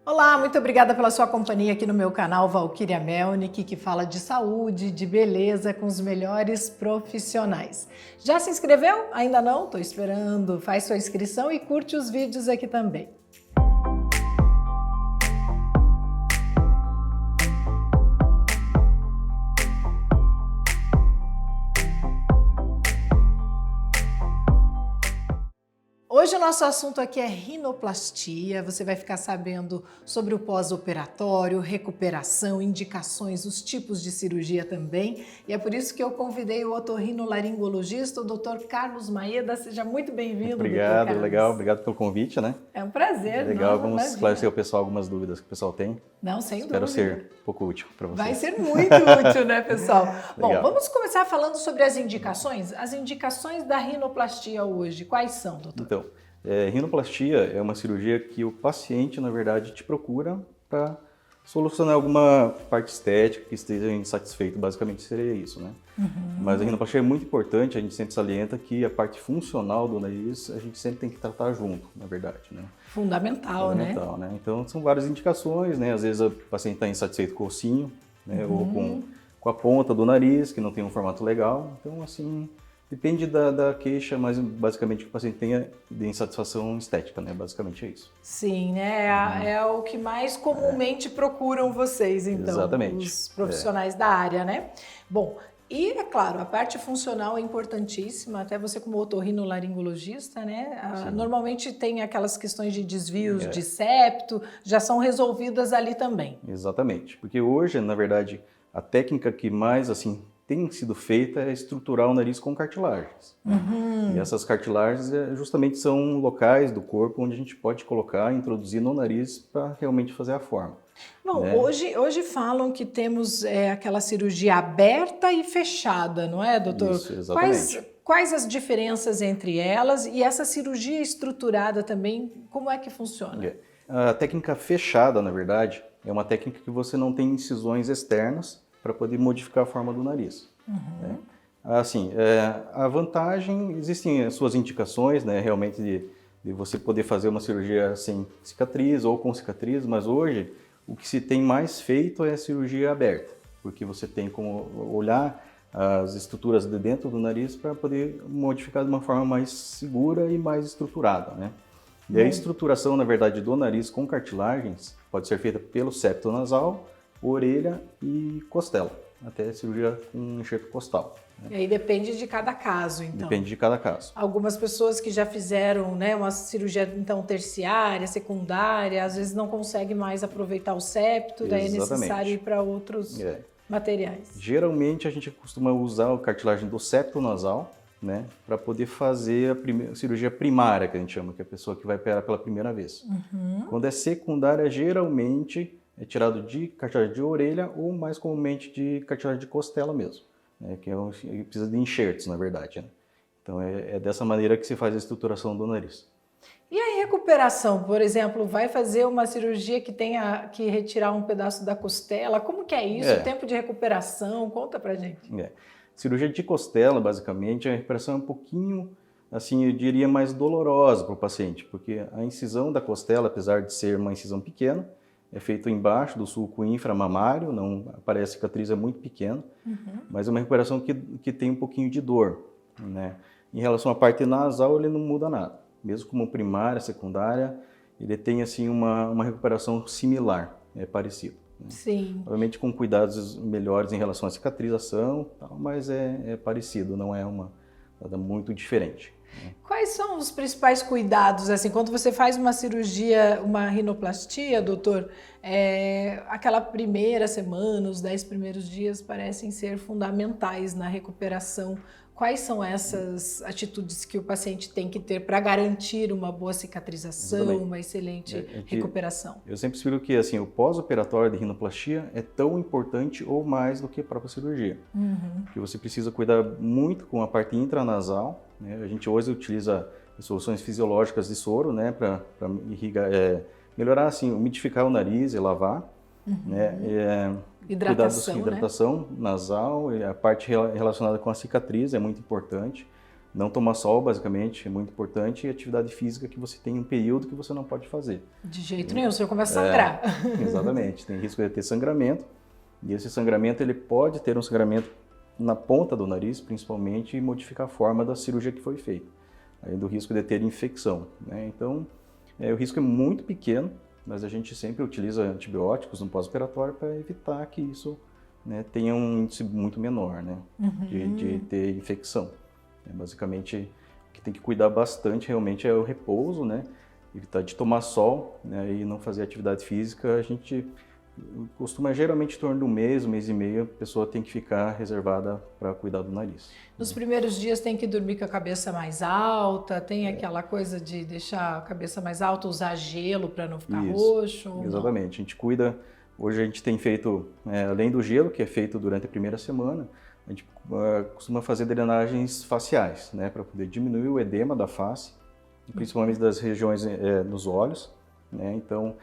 Olá, muito obrigada pela sua companhia aqui no meu canal Valquíria Melnick, que fala de saúde, de beleza com os melhores profissionais. Já se inscreveu? Ainda não? Estou esperando. Faz sua inscrição e curte os vídeos aqui também. Hoje o nosso assunto aqui é rinoplastia. Você vai ficar sabendo sobre o pós-operatório, recuperação, indicações, os tipos de cirurgia também. E é por isso que eu convidei o otorrinolaringologista, o Dr. Carlos Maeda. Seja muito bem-vindo, Dr. Obrigado, Carlos. legal, obrigado pelo convite, né? É um prazer. Legal, não, vamos imagina. esclarecer o pessoal algumas dúvidas que o pessoal tem. Não, sem Espero dúvida. ser um pouco útil para vocês. Vai ser muito útil, né, pessoal? Bom, Legal. vamos começar falando sobre as indicações. As indicações da rinoplastia hoje, quais são, doutor? Então, rinoplastia é uma cirurgia que o paciente, na verdade, te procura para solucionar alguma parte estética que esteja insatisfeito. Basicamente seria isso, né? Mas a rinoplastia é muito importante, a gente sempre salienta que a parte funcional do nariz a gente sempre tem que tratar junto, na verdade, né? Fundamental, né? Fundamental, né? Então, são várias indicações, né? Às vezes o paciente está insatisfeito com o ossinho, né? Ou com a ponta do nariz, que não tem um formato legal. Então, assim, depende da queixa, mas basicamente o que o paciente tenha de insatisfação estética, né? Basicamente é isso. Sim, né? É o que mais comumente procuram vocês, então, Exatamente. os profissionais da área, né? Bom, e é claro, a parte funcional é importantíssima, até você como otorrinolaringologista, né? Normalmente tem aquelas questões de desvios de septo, já são resolvidas ali também. Exatamente. Porque hoje, na verdade, a técnica que mais, assim, tem sido feita é estruturar o nariz com cartilagens. E essas cartilagens justamente são locais do corpo onde a gente pode colocar, introduzir no nariz para realmente fazer a forma. Bom, né? hoje falam que temos aquela cirurgia aberta e fechada, não é, doutor? Isso, exatamente. Quais as diferenças entre elas e essa cirurgia estruturada também, como é que funciona? A técnica fechada, na verdade, é uma técnica que você não tem incisões externas para poder modificar a forma do nariz. Né? Assim, a vantagem, existem as suas indicações, né, realmente de você poder fazer uma cirurgia sem cicatriz ou com cicatriz, mas hoje o que se tem mais feito é a cirurgia aberta, porque você tem como olhar as estruturas de dentro do nariz para poder modificar de uma forma mais segura e mais estruturada, né? E a estruturação, na verdade, do nariz com cartilagens pode ser feita pelo septo nasal, orelha e costela, até cirurgia com enxerto costal. E aí depende de cada caso, então. Depende de cada caso. Algumas pessoas que já fizeram, né, uma cirurgia então terciária, secundária, às vezes não conseguem mais aproveitar o septo, daí é necessário ir para outros materiais. Geralmente a gente costuma usar a cartilagem do septo nasal, né, para poder fazer a cirurgia primária, que a gente chama, que é a pessoa que vai operar pela primeira vez. Quando é secundária, geralmente é tirado de cartilagem de orelha ou mais comumente de cartilagem de costela mesmo. Que precisa de enxertos, na verdade. Né? Então, é dessa maneira que se faz a estruturação do nariz. E a recuperação, por exemplo, vai fazer uma cirurgia que tenha que retirar um pedaço da costela? Como que é isso? O tempo de recuperação? Conta pra gente. Cirurgia de costela, basicamente, a recuperação é um pouquinho, assim, eu diria, mais dolorosa para o paciente, porque a incisão da costela, apesar de ser uma incisão pequena, é feito embaixo do sulco inframamário, não aparece cicatriz, é muito pequena, mas é uma recuperação que tem um pouquinho de dor. Né? Em relação à parte nasal, ele não muda nada. Mesmo como primária, secundária, ele tem assim uma recuperação similar, é parecido. Né? Sim. Obviamente com cuidados melhores em relação à cicatrização, mas é parecido, não é nada muito diferente. Quais são os principais cuidados, assim, quando você faz uma cirurgia, uma rinoplastia, doutor, aquela primeira semana, os 10 primeiros dias parecem ser fundamentais na recuperação. Quais são essas atitudes que o paciente tem que ter para garantir uma boa cicatrização, Exatamente. Uma excelente recuperação? Eu sempre explico que assim, o pós-operatório de rinoplastia é tão importante ou mais do que a própria cirurgia. Porque você precisa cuidar muito com a parte intranasal. Né? A gente hoje utiliza soluções fisiológicas de soro, né, para melhorar, assim, umidificar o nariz e lavar. Né? Hidratação, hidratação nasal, e a parte relacionada com a cicatriz é muito importante. Não tomar sol, basicamente, é muito importante, e atividade física que você tem um período que você não pode fazer. De jeito nenhum, o senhor começa a sangrar. Exatamente, tem risco de ter sangramento, e esse sangramento ele pode ter um sangramento na ponta do nariz, principalmente, e modificar a forma da cirurgia que foi feita, além do risco de ter infecção, né? Então, o risco é muito pequeno, mas a gente sempre utiliza antibióticos no pós-operatório para evitar que isso, né, tenha um índice muito menor, né, de ter infecção. Basicamente, o que tem que cuidar bastante realmente é o repouso, né? Evitar de tomar sol, né? E não fazer atividade física. A gente costuma, geralmente, em torno de um mês e meio, a pessoa tem que ficar reservada para cuidar do nariz. Nos primeiros dias tem que dormir com a cabeça mais alta, tem aquela coisa de deixar a cabeça mais alta, usar gelo para não ficar roxo? Exatamente, a gente cuida. Hoje a gente tem feito, além do gelo, que é feito durante a primeira semana, a gente costuma fazer drenagens faciais, né, para poder diminuir o edema da face, principalmente das regiões nos olhos, né? Então,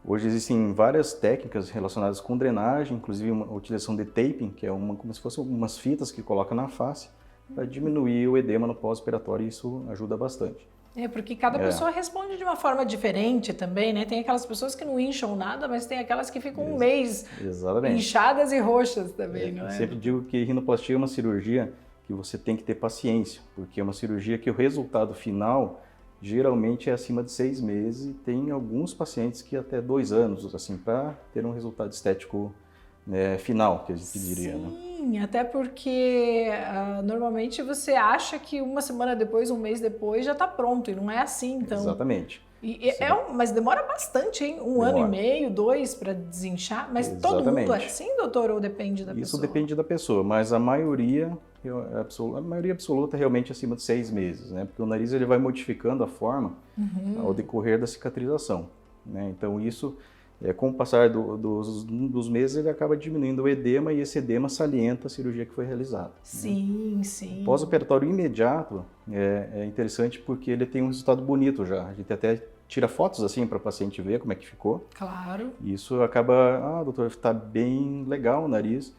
hoje existem várias técnicas relacionadas com drenagem, inclusive a utilização de taping, que é como se fossem umas fitas que coloca na face para diminuir o edema no pós-operatório, e isso ajuda bastante. Porque cada pessoa responde de uma forma diferente também, né? Tem aquelas pessoas que não incham nada, mas tem aquelas que ficam um mês inchadas e roxas também, não é? Eu sempre digo que rinoplastia é uma cirurgia que você tem que ter paciência, porque é uma cirurgia que o resultado final geralmente é acima de 6 meses, e tem alguns pacientes que até 2 anos, assim, para ter um resultado estético final, que a gente diria, né? Sim, até porque normalmente você acha que uma semana depois, um mês depois já está pronto, e não é assim, então. Exatamente. Mas demora bastante, hein? Demora. Ano e meio, 2 para desinchar, mas todo mundo é assim, doutor, ou depende da pessoa? Isso depende da pessoa, mas a maioria absoluta realmente acima de 6 meses, né? Porque o nariz ele vai modificando a forma ao decorrer da cicatrização, né? Então isso, com o passar dos meses, ele acaba diminuindo o edema, e esse edema salienta a cirurgia que foi realizada. Sim, né? sim. O pós-operatório imediato é interessante porque ele tem um resultado bonito já. A gente até tira fotos assim para o paciente ver como é que ficou. Claro. E isso acaba, doutor, está bem legal o nariz,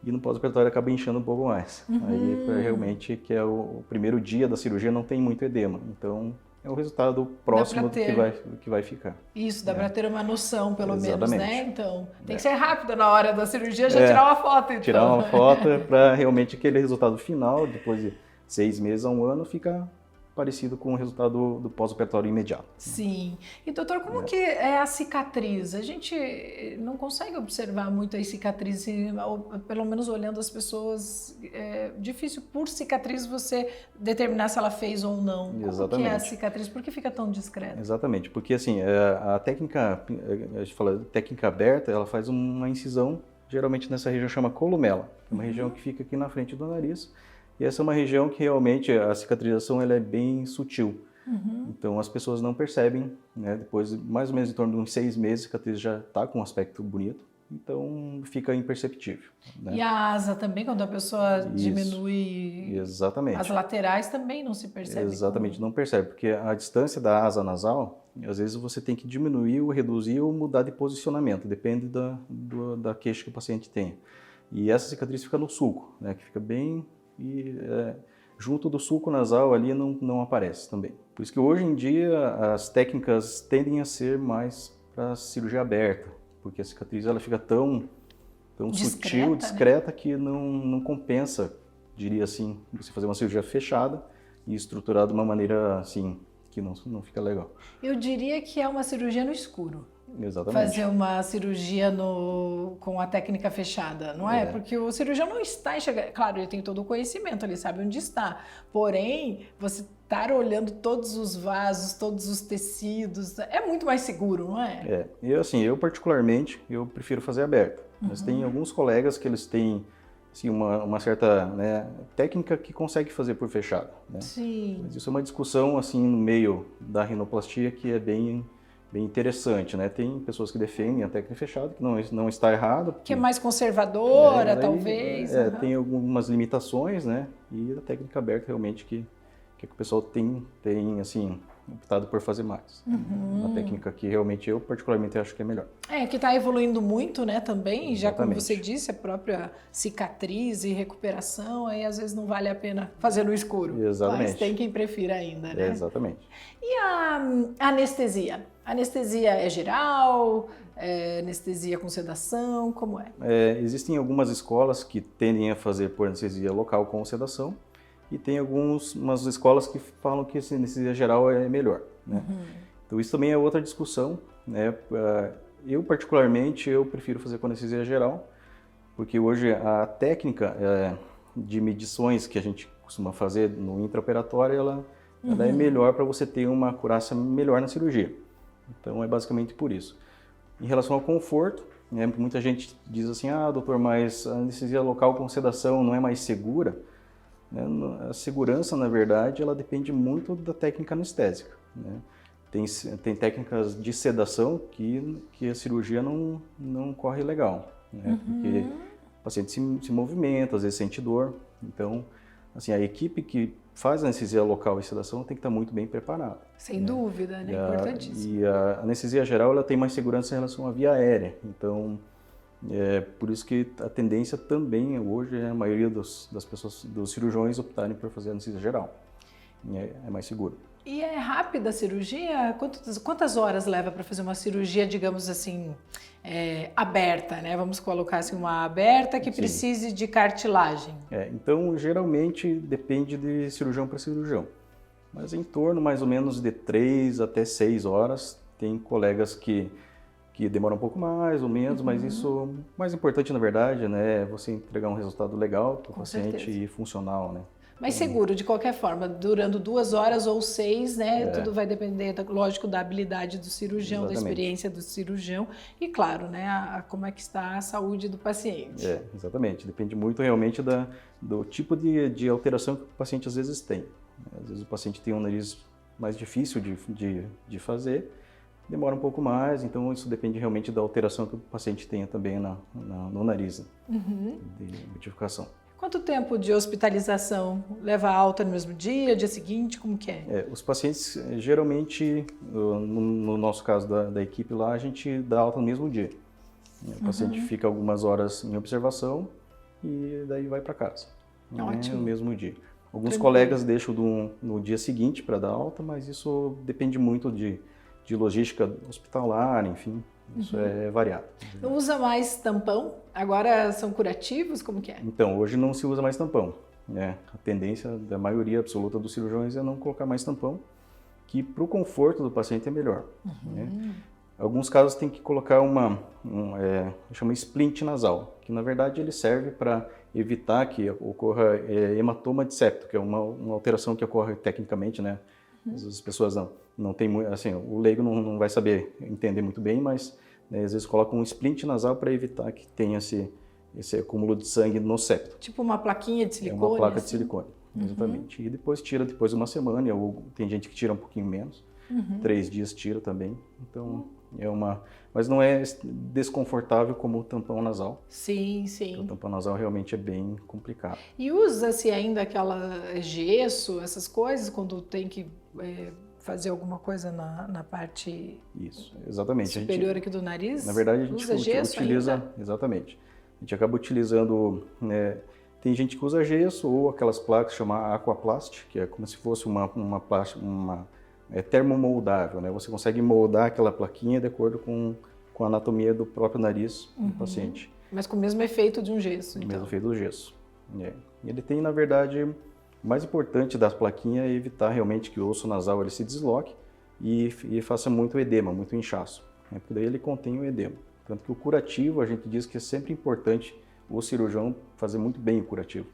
e no pós-operatório acaba inchando um pouco mais. Aí realmente que é o primeiro dia da cirurgia não tem muito edema, então é o resultado próximo do que vai ficar. Isso, dá para ter uma noção, pelo Exatamente. menos, né? Então, tem que ser rápido na hora da cirurgia, já tirar uma foto. Então. Tirar uma foto para realmente aquele resultado final, depois de 6 meses a 1 ano, fica parecido com o resultado do pós-operatório imediato. Sim. E doutor, como que é a cicatriz? A gente não consegue observar muito as cicatrizes, pelo menos olhando as pessoas. É difícil por cicatriz você determinar se ela fez ou não. Exatamente. Como que é a cicatriz? Por que fica tão discreta? Exatamente, porque assim, a técnica, a gente fala técnica aberta, ela faz uma incisão, geralmente nessa região chama columela, é uma região que fica aqui na frente do nariz. E essa é uma região que realmente a cicatrização ela é bem sutil. Então as pessoas não percebem, né? Depois, mais ou menos em torno de uns 6 meses, a cicatriz já está com um aspecto bonito. Então fica imperceptível. Né? E a asa também, quando a pessoa diminui as laterais, também não se percebe? Exatamente, não percebe, porque a distância da asa nasal, às vezes você tem que diminuir ou reduzir ou mudar de posicionamento, depende da queixa que o paciente tem. E essa cicatriz fica no sulco, né? Que fica bem... junto do sulco nasal ali não aparece também. Por isso que hoje em dia as técnicas tendem a ser mais para cirurgia aberta, porque a cicatriz ela fica tão sutil, discreta, né? Que não compensa, diria assim, você fazer uma cirurgia fechada e estruturada de uma maneira assim que não fica legal. Eu diria que é uma cirurgia no escuro. Exatamente. Fazer uma cirurgia com a técnica fechada, não é? Porque o cirurgião não está enxergando. Claro, ele tem todo o conhecimento, ele sabe onde está. Porém, você estar olhando todos os vasos, todos os tecidos, é muito mais seguro, não é? Eu particularmente, eu prefiro fazer aberto. Mas tem alguns colegas que eles têm assim, uma certa, né, técnica que consegue fazer por fechado. Né? Sim. Mas isso é uma discussão assim no meio da rinoplastia que é bem interessante, né? Tem pessoas que defendem a técnica fechada, que não está errado. Que é mais conservadora, talvez. Tem algumas limitações, né? E a técnica aberta realmente que o pessoal tem assim, optado por fazer mais. Uma técnica que realmente eu particularmente acho que é melhor. Que está evoluindo muito, né, também, já como Exatamente. você disse, a própria cicatriz e recuperação, aí às vezes não vale a pena fazer no escuro. Exatamente. Mas tem quem prefira ainda, né? Exatamente. E a anestesia? A anestesia é geral? É anestesia com sedação? Como é? Existem algumas escolas que tendem a fazer por anestesia local com sedação e tem umas escolas que falam que a anestesia geral é melhor, né? Então isso também é outra discussão, né? Eu particularmente eu prefiro fazer com anestesia geral, porque hoje a técnica de medições que a gente costuma fazer no intraoperatório, ela é melhor para você ter uma acurácia melhor na cirurgia. Então é basicamente por isso. Em relação ao conforto, né, muita gente diz assim, doutor, mas a anestesia local com sedação não é mais segura? A segurança, na verdade, ela depende muito da técnica anestésica, né? Tem técnicas de sedação que a cirurgia não corre legal, né? Porque o paciente se movimenta, às vezes sente dor. Então, assim, a equipe que faz a anestesia local e sedação tem que estar muito bem preparada. Sem dúvida, né? Importantíssimo. E a anestesia geral ela tem mais segurança em relação à via aérea. Então, por isso que a tendência também hoje é a maioria dos cirurgiões optarem por fazer anestesia geral. É mais seguro. E é rápida a cirurgia? Quantas horas leva para fazer uma cirurgia, digamos assim, aberta, né? Vamos colocar assim, uma aberta que precise de cartilagem. Então, geralmente depende de cirurgião para cirurgião. Mas em torno mais ou menos de 3 até 6 horas. Tem colegas que demoram um pouco mais ou menos, mas isso, o mais importante na verdade, né, é você entregar um resultado legal para o paciente e funcional, né? Mas seguro, de qualquer forma, durando 2 horas ou 6, né? Tudo vai depender, lógico, da habilidade do cirurgião, da experiência do cirurgião e, claro, né, como é que está a saúde do paciente. Exatamente. Depende muito realmente do tipo de alteração que o paciente às vezes tem. Às vezes o paciente tem um nariz mais difícil de fazer, demora um pouco mais, então isso depende realmente da alteração que o paciente tenha também no nariz, de modificação. Quanto tempo de hospitalização? Leva alta no mesmo dia seguinte? Como que é? Os pacientes, geralmente, no nosso caso da equipe lá, a gente dá alta no mesmo dia. O paciente fica algumas horas em observação e daí vai para casa. Ótimo. No mesmo dia. Alguns colegas deixam no dia seguinte para dar alta, mas isso depende muito de logística hospitalar, enfim. Isso é variado. Não usa mais tampão? Agora são curativos? Como que é? Então, hoje não se usa mais tampão, né? A tendência da maioria absoluta dos cirurgiões é não colocar mais tampão, que para o conforto do paciente é melhor. Né? Alguns casos tem que colocar chama splint nasal, que na verdade ele serve para evitar que ocorra hematoma de septo, que é uma alteração que ocorre tecnicamente, né? As pessoas não tem muito, assim, o leigo não vai saber entender muito bem, mas né, às vezes colocam um splint nasal para evitar que tenha esse acúmulo de sangue no septo. Tipo uma plaquinha de silicone? É uma placa de silicone, exatamente. E depois tira depois de uma semana, ou tem gente que tira um pouquinho menos, 3 dias tira também. Então mas não é desconfortável como o tampão nasal. Sim. O tampão nasal realmente é bem complicado. E usa-se ainda aquela gesso, essas coisas, quando tem que fazer alguma coisa na parte exatamente. superior aqui do nariz? Na verdade, a gente usa gesso utiliza, ainda? Exatamente. A gente acaba utilizando, tem gente que usa gesso ou aquelas placas chamadas aquaplast, que é como se fosse uma termomoldável, né? Você consegue moldar aquela plaquinha de acordo com a anatomia do próprio nariz do paciente. Mas com o mesmo efeito de um gesso, então. O mesmo efeito do gesso. Ele tem, na verdade, o mais importante das plaquinhas é evitar realmente que o osso nasal ele se desloque e faça muito edema, muito inchaço. Porque daí ele contém o edema. Tanto que o curativo, a gente diz que é sempre importante o cirurgião fazer muito bem o curativo,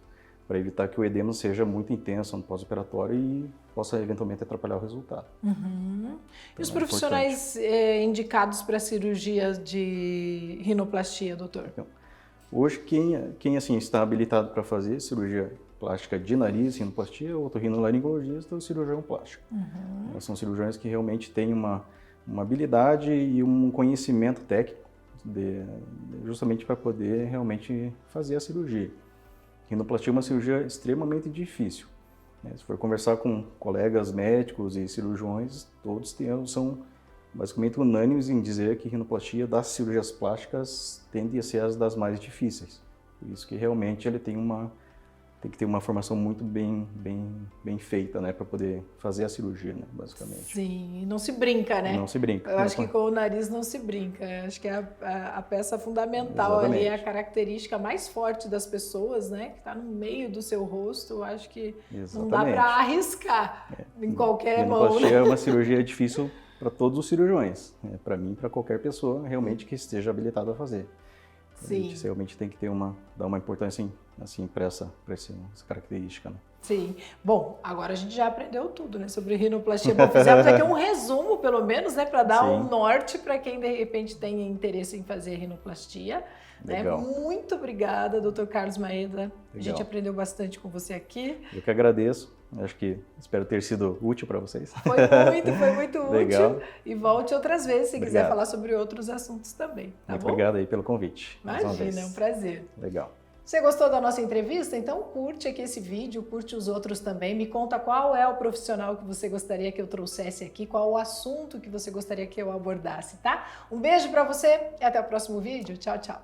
para evitar que o edema seja muito intenso no pós-operatório e possa eventualmente atrapalhar o resultado. Então, e os profissionais indicados para cirurgia de rinoplastia, doutor? Então, hoje, quem assim, está habilitado para fazer cirurgia plástica de nariz, rinoplastia, o otorrinolaringologista ou o cirurgião plástico. São cirurgiões que realmente têm uma habilidade e um conhecimento técnico justamente para poder realmente fazer a cirurgia. Rinoplastia é uma cirurgia extremamente difícil. né? Se for conversar com colegas médicos e cirurgiões, todos são basicamente unânimes em dizer que rinoplastia das cirurgias plásticas tende a ser as das mais difíceis. Por isso que realmente ele tem que ter uma formação muito bem feita, né, para poder fazer a cirurgia, né, basicamente. Sim, e não se brinca, né? Não se brinca. Eu acho que com o nariz não se brinca. Eu acho que é a peça fundamental ali, é a característica mais forte das pessoas, né, que está no meio do seu rosto. Eu acho que não dá para arriscar em qualquer mão. Rinoplastia é uma cirurgia difícil para todos os cirurgiões, né? Para mim, para qualquer pessoa realmente que esteja habilitada a fazer. Sim. A gente realmente tem que dar uma importância assim para essa característica, né? Sim. Bom, agora a gente já aprendeu tudo, né, sobre rinoplastia. Bom, fizemos aqui um resumo, pelo menos, né, para dar um norte para quem de repente tem interesse em fazer rinoplastia. Legal. Né? Muito obrigada, Dr. Carlos Maeda. Legal. A gente aprendeu bastante com você aqui. Eu que agradeço. Espero ter sido útil para vocês. Foi muito Legal. útil. E volte outras vezes se quiser falar sobre outros assuntos também. Tá muito bom? Obrigado aí pelo convite. Imagina, é um prazer. Legal. Você gostou da nossa entrevista? Então curte aqui esse vídeo, curte os outros também. Me conta qual é o profissional que você gostaria que eu trouxesse aqui, qual o assunto que você gostaria que eu abordasse, tá? Um beijo para você e até o próximo vídeo. Tchau, tchau.